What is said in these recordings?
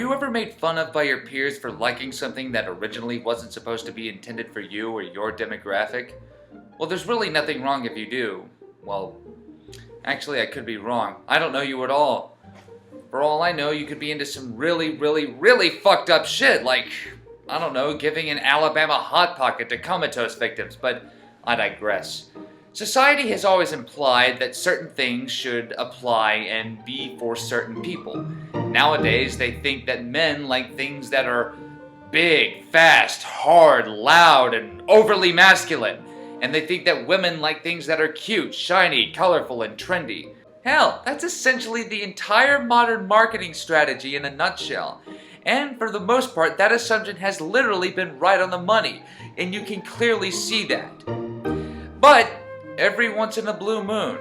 you ever made fun of by your peers for liking something that originally wasn't supposed to be intended for you or your demographic? Well, there's really nothing wrong if you do. Well, actually I could be wrong. I don't know you at all. For all I know, you could be into some really fucked up shit, like, I don't know, giving an Alabama Hot Pocket to comatose victims, but I digress. Society has always implied that certain things should apply and be for certain people. Nowadays, they think that men like things that are big, fast, hard, loud, and overly masculine. And they think that women like things that are cute, shiny, colorful, and trendy. Hell, that's essentially the entire modern marketing strategy in a nutshell. And for the most part, that assumption has literally been right on the money, and you can clearly see that. But every once in a blue moon,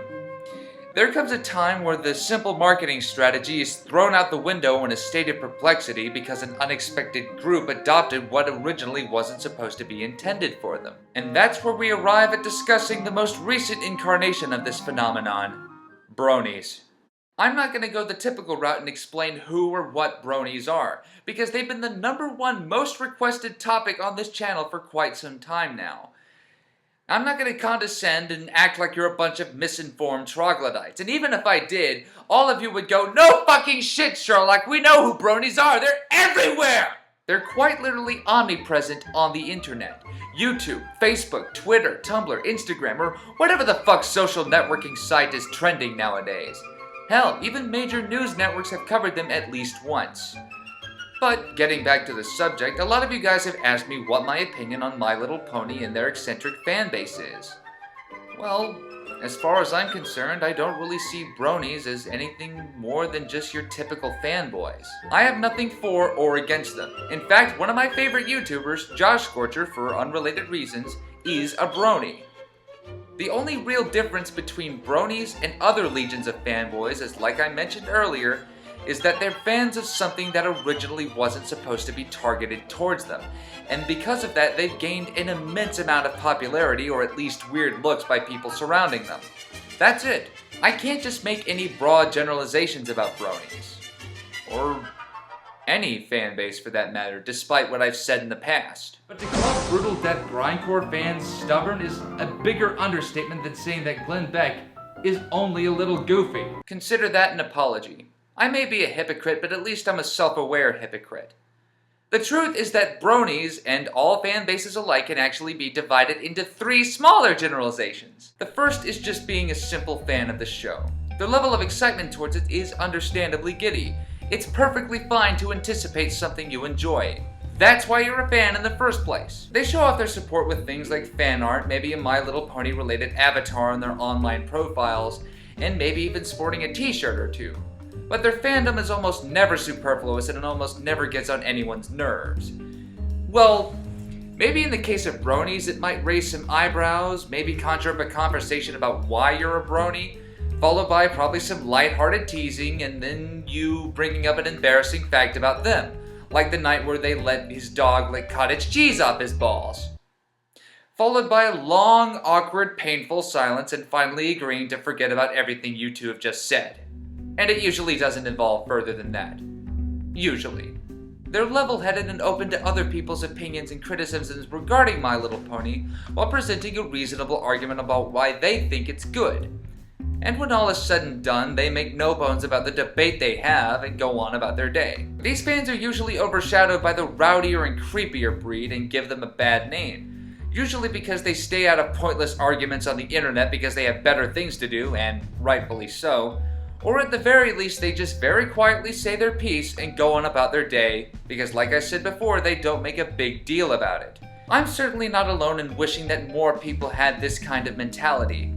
there comes a time where the simple marketing strategy is thrown out the window in a state of perplexity because an unexpected group adopted what originally wasn't supposed to be intended for them. And that's where we arrive at discussing the most recent incarnation of this phenomenon, Bronies. I'm not going to go the typical route and explain who or what Bronies are, because they've been the #1 most requested topic on this channel for quite some time now. I'm not going to condescend and act like you're a bunch of misinformed troglodytes. And even if I did, all of you would go, "No fucking shit, Sherlock, we know who Bronies are, they're everywhere!" They're quite literally omnipresent on the internet. YouTube, Facebook, Twitter, Tumblr, Instagram, or whatever the fuck social networking site is trending nowadays. Hell, even major news networks have covered them at least once. But getting back to the subject, a lot of you guys have asked me what my opinion on My Little Pony and their eccentric fan base is. Well, as far as I'm concerned, I don't really see Bronies as anything more than just your typical fanboys. I have nothing for or against them. In fact, one of my favorite YouTubers, Josh Scorcher, for unrelated reasons, is a Brony. The only real difference between Bronies and other legions of fanboys is, like I mentioned earlier, is that they're fans of something that originally wasn't supposed to be targeted towards them. And because of that, they've gained an immense amount of popularity, or at least weird looks, by people surrounding them. That's it. I can't just make any broad generalizations about Bronies. Or any fan base for that matter, despite what I've said in the past. But to call Brutal Death Grindcore fans stubborn is a bigger understatement than saying that Glenn Beck is only a little goofy. Consider that an apology. I may be a hypocrite, but at least I'm a self-aware hypocrite. The truth is that Bronies and all fan bases alike can actually be divided into 3 smaller generalizations. The first is just being a simple fan of the show. Their level of excitement towards it is understandably giddy. It's perfectly fine to anticipate something you enjoy. That's why you're a fan in the first place. They show off their support with things like fan art, maybe a My Little Pony related avatar on their online profiles, and maybe even sporting a t-shirt or two. But their fandom is almost never superfluous and it almost never gets on anyone's nerves. Well, maybe in the case of Bronies it might raise some eyebrows, maybe conjure up a conversation about why you're a Brony, followed by probably some lighthearted teasing and then you bringing up an embarrassing fact about them, like the night where they let his dog lick cottage cheese off his balls. Followed by a long, awkward, painful silence and finally agreeing to forget about everything you two have just said. And it usually doesn't involve further than that. Usually. They're level-headed and open to other people's opinions and criticisms regarding My Little Pony while presenting a reasonable argument about why they think it's good. And when all is said and done, they make no bones about the debate they have and go on about their day. These fans are usually overshadowed by the rowdier and creepier breed and give them a bad name. Usually because they stay out of pointless arguments on the internet because they have better things to do, and rightfully so. Or at the very least, they just very quietly say their piece and go on about their day, because like I said before, they don't make a big deal about it. I'm certainly not alone in wishing that more people had this kind of mentality.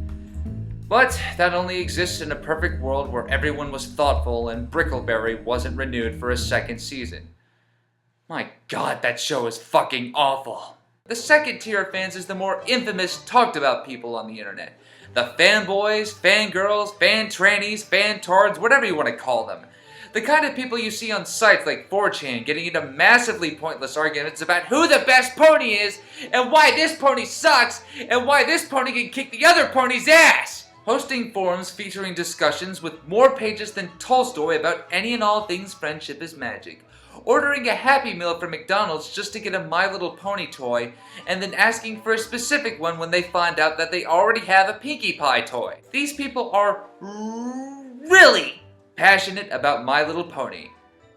But that only exists in a perfect world where everyone was thoughtful and Brickleberry wasn't renewed for a 2nd season. My god, that show is fucking awful. The second tier of fans is the more infamous, talked about people on the internet. The fanboys, fangirls, fan-trannies, fan-tards, whatever you want to call them. The kind of people you see on sites like 4chan getting into massively pointless arguments about who the best pony is, and why this pony sucks, and why this pony can kick the other pony's ass! Hosting forums featuring discussions with more pages than Tolstoy about any and all things friendship is magic. ordering a Happy Meal from McDonald's just to get a My Little Pony toy, and then asking for a specific one when they find out that they already have a Pinkie Pie toy. These people are really passionate about My Little Pony.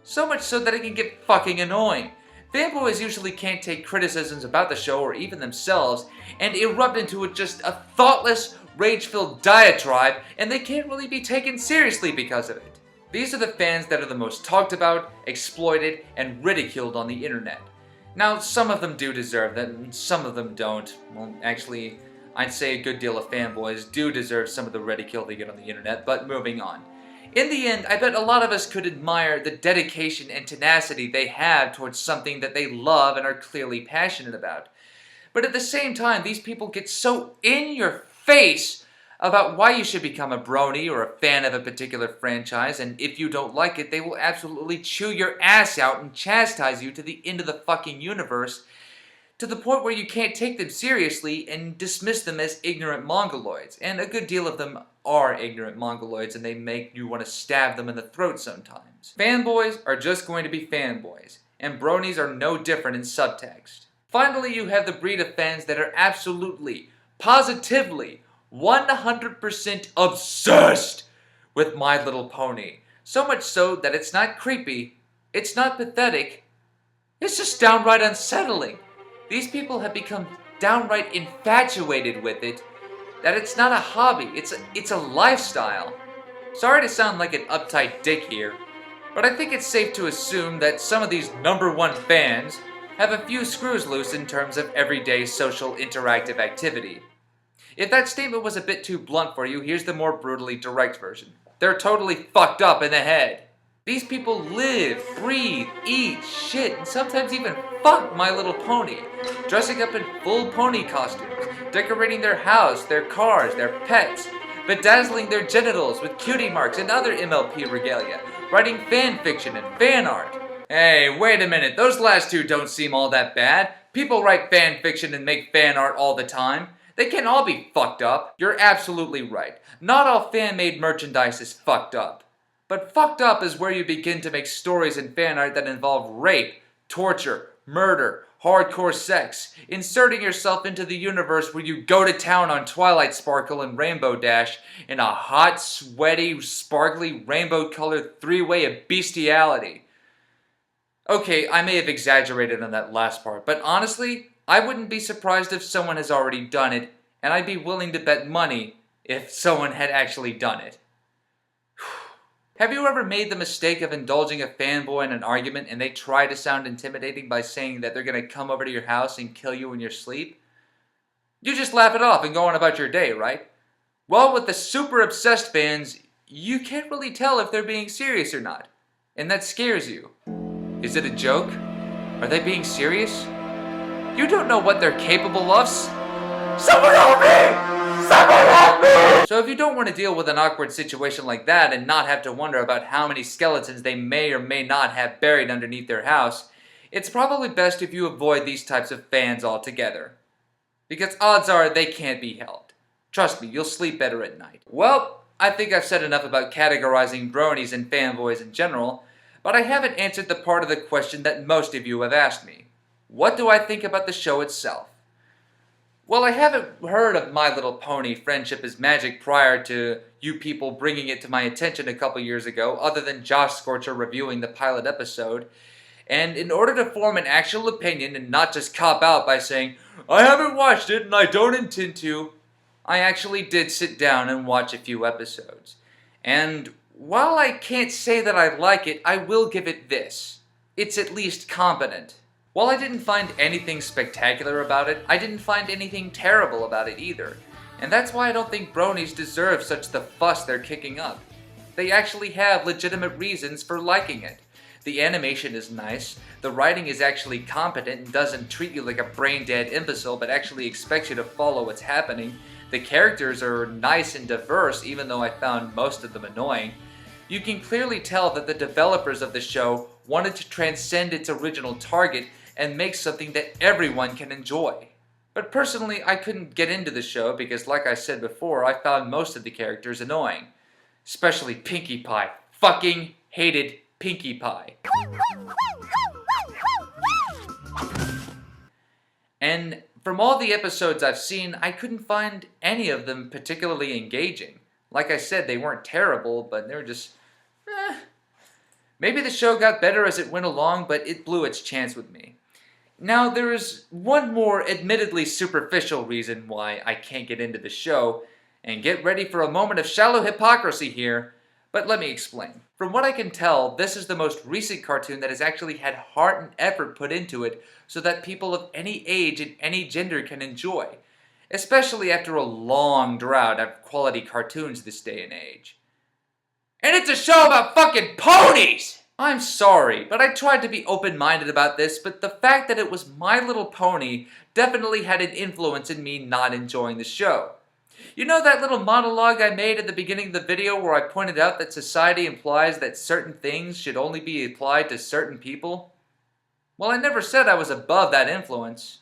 So much so that it can get fucking annoying. Fanboys usually can't take criticisms about the show or even themselves and erupt into just a thoughtless, rage-filled diatribe, and they can't really be taken seriously because of it. These are the fans that are the most talked about, exploited, and ridiculed on the internet. Now, some of them do deserve that, and some of them don't. Well, actually, I'd say a good deal of fanboys do deserve some of the ridicule they get on the internet, but moving on. In the end, I bet a lot of us could admire the dedication and tenacity they have towards something that they love and are clearly passionate about. But at the same time, these people get so in your face about why you should become a brony or a fan of a particular franchise, and if you don't like it, they will absolutely chew your ass out and chastise you to the end of the fucking universe, to the point where you can't take them seriously and dismiss them as ignorant mongoloids. And a good deal of them are ignorant mongoloids, and they make you want to stab them in the throat sometimes. Fanboys are just going to be fanboys, and bronies are no different in subtext. Finally, you have the breed of fans that are absolutely, positively, 100% obsessed with My Little Pony. So much so that it's not creepy, it's not pathetic, it's just downright unsettling. These people have become downright infatuated with it, that it's not a hobby, it's a lifestyle. Sorry to sound like an uptight dick here, but I think it's safe to assume that some of these #1 fans have a few screws loose in terms of everyday social interactive activity. If that statement was a bit too blunt for you, here's the more brutally direct version. They're totally fucked up in the head. These people live, breathe, eat, shit, and sometimes even fuck My Little Pony, dressing up in full pony costumes, decorating their house, their cars, their pets, bedazzling their genitals with cutie marks and other MLP regalia, writing fan fiction and fan art. Hey, wait a minute, those last two don't seem all that bad. People write fan fiction and make fan art all the time. They can't all be fucked up. You're absolutely right. Not all fan-made merchandise is fucked up. But fucked up is where you begin to make stories in fan art that involve rape, torture, murder, hardcore sex, inserting yourself into the universe where you go to town on Twilight Sparkle and Rainbow Dash in a hot, sweaty, sparkly, rainbow-colored three-way of bestiality. Okay, I may have exaggerated on that last part, but honestly, I wouldn't be surprised if someone has already done it, and I'd be willing to bet money if someone had actually done it. Have you ever made the mistake of indulging a fanboy in an argument and they try to sound intimidating by saying that they're going to come over to your house and kill you in your sleep? You just laugh it off and go on about your day, right? Well, with the super obsessed fans, you can't really tell if they're being serious or not. And that scares you. Is it a joke? Are they being serious? You don't know what they're capable of. Someone help me! Someone help me! So if you don't want to deal with an awkward situation like that and not have to wonder about how many skeletons they may or may not have buried underneath their house, it's probably best if you avoid these types of fans altogether. Because odds are they can't be helped. Trust me, you'll sleep better at night. Well, I think I've said enough about categorizing bronies and fanboys in general, but I haven't answered the part of the question that most of you have asked me. What do I think about the show itself? Well, I haven't heard of My Little Pony Friendship is Magic prior to you people bringing it to my attention a couple years ago, other than Josh Scorcher reviewing the pilot episode. And in order to form an actual opinion and not just cop out by saying, I haven't watched it and I don't intend to, I actually did sit down and watch a few episodes. And while I can't say that I like it, I will give it this. It's at least competent. While I didn't find anything spectacular about it, I didn't find anything terrible about it either. And that's why I don't think bronies deserve such the fuss they're kicking up. They actually have legitimate reasons for liking it. The animation is nice, the writing is actually competent and doesn't treat you like a brain-dead imbecile but actually expects you to follow what's happening. The characters are nice and diverse even though I found most of them annoying. You can clearly tell that the developers of the show wanted to transcend its original target and make something that everyone can enjoy. But personally, I couldn't get into the show because, like I said before, I found most of the characters annoying. Especially Pinkie Pie. Fucking hated Pinkie Pie. And from all the episodes I've seen, I couldn't find any of them particularly engaging. Like I said, they weren't terrible, but they were just, Maybe the show got better as it went along, but it blew its chance with me. Now, there is one more admittedly superficial reason why I can't get into the show, and get ready for a moment of shallow hypocrisy here, but let me explain. From what I can tell, this is the most recent cartoon that has actually had heart and effort put into it so that people of any age and any gender can enjoy, especially after a long drought of quality cartoons this day and age. And it's a show about fucking ponies! I'm sorry, but I tried to be open-minded about this, but the fact that it was My Little Pony definitely had an influence in me not enjoying the show. You know that little monologue I made at the beginning of the video where I pointed out that society implies that certain things should only be applied to certain people? Well, I never said I was above that influence.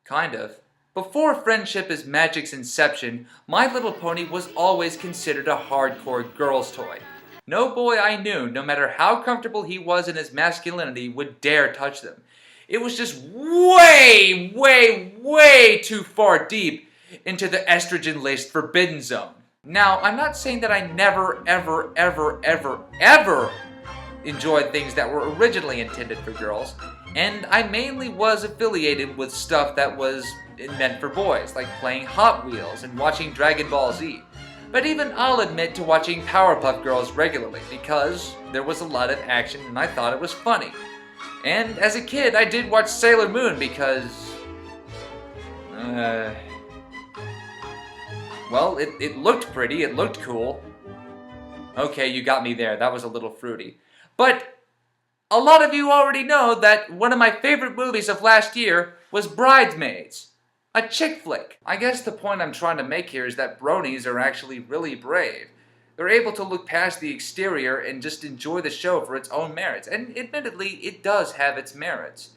Kind of. Before Friendship is Magic's inception, My Little Pony was always considered a hardcore girl's toy. No boy I knew, no matter how comfortable he was in his masculinity, would dare touch them. It was just way, way, way too far deep into the estrogen-laced forbidden zone. Now, I'm not saying that I never, ever, ever, ever, ever enjoyed things that were originally intended for girls, and I mainly was affiliated with stuff that was meant for boys, like playing Hot Wheels and watching Dragon Ball Z. But even I'll admit to watching Powerpuff Girls regularly, because there was a lot of action and I thought it was funny. And as a kid, I did watch Sailor Moon because... well, it looked pretty, it looked cool. Okay, you got me there, that was a little fruity. But a lot of you already know that one of my favorite movies of last year was Bridesmaids. A chick flick. I guess the point I'm trying to make here is that Bronies are actually really brave. They're able to look past the exterior and just enjoy the show for its own merits. And admittedly, it does have its merits.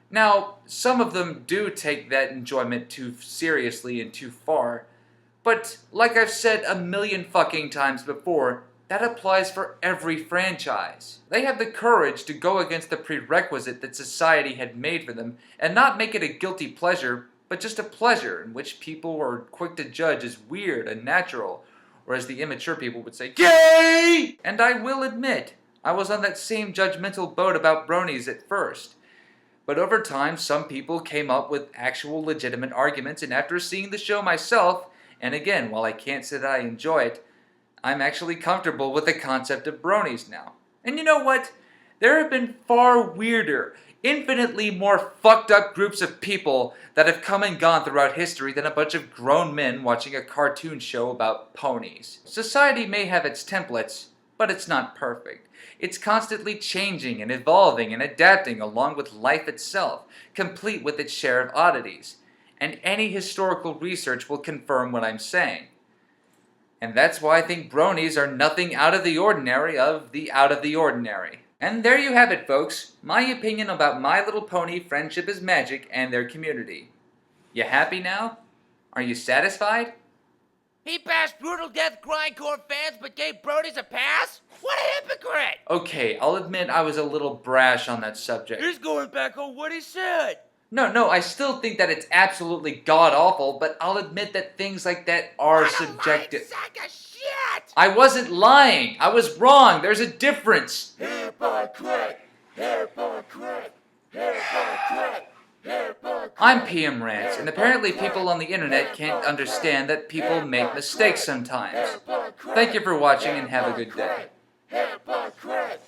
Now, some of them do take that enjoyment too seriously and too far. But, like I've said a million fucking times before, that applies for every franchise. They have the courage to go against the prerequisite that society had made for them and not make it a guilty pleasure, but just a pleasure in which people are quick to judge as weird, unnatural, or as the immature people would say, gay! And I will admit, I was on that same judgmental boat about Bronies at first. But over time, some people came up with actual legitimate arguments, and after seeing the show myself, and again, while I can't say that I enjoy it, I'm actually comfortable with the concept of Bronies now. And you know what? There have been far weirder, infinitely more fucked up groups of people that have come and gone throughout history than a bunch of grown men watching a cartoon show about ponies. Society may have its templates, but it's not perfect. It's constantly changing and evolving and adapting along with life itself, complete with its share of oddities. And any historical research will confirm what I'm saying. And that's why I think Bronies are nothing out of the ordinary of the out of the ordinary. And there you have it, folks. My opinion about My Little Pony, Friendship is Magic, and their community. You happy now? Are you satisfied? He bashed Brutal Death Grindcore fans but gave Bronies a pass? What a hypocrite! Okay, I'll admit I was a little brash on that subject. He's going back on what he said. No, I still think that it's absolutely god-awful, but I'll admit that things like that are subjective. Sack of shit! I wasn't lying. I was wrong. There's a difference. Hypocrite! Hypocrite! Hypocrite! Hypocrite! I'm PMRants, and apparently people on the internet can't understand that people make mistakes sometimes. Thank you for watching and have a good day. Hypocrite!